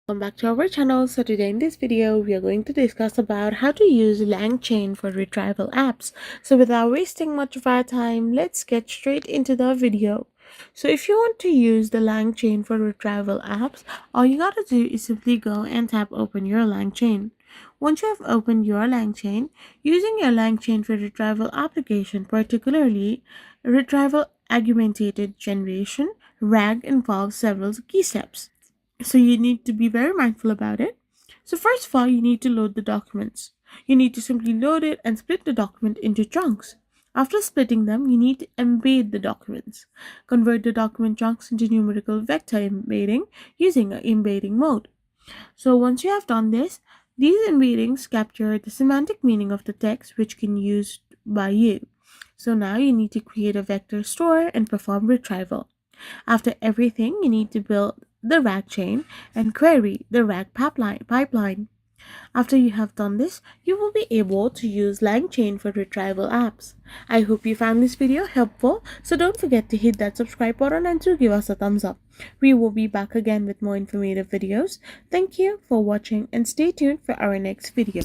Welcome back to our channel. So today in this video we are going to discuss about how to use LangChain for retrieval apps. So without wasting much of our time, let's get straight into the video. So if you want to use the LangChain for retrieval apps, all you gotta do is simply go and tap open your LangChain. Once you have opened your LangChain, using your LangChain for retrieval application, particularly Retrieval-Augmented Generation, RAG involves several key steps. So you need to be very mindful about it. So first of all, you need to load the documents. You need to simply load it and split the document into chunks. After splitting them, you need to embed the documents. Convert the document chunks into numerical vector embedding using an embedding mode. So once you have done this, these embeddings capture the semantic meaning of the text which can be used by you. So now you need to create a vector store and perform retrieval. After everything, you need to build the RAG chain and query the RAG pipeline. After you have done this, you will be able to use LangChain for retrieval apps. I hope you found this video helpful, so don't forget to hit that subscribe button and to give us a thumbs up. We will be back again with more informative videos. Thank you for watching and stay tuned for our next video.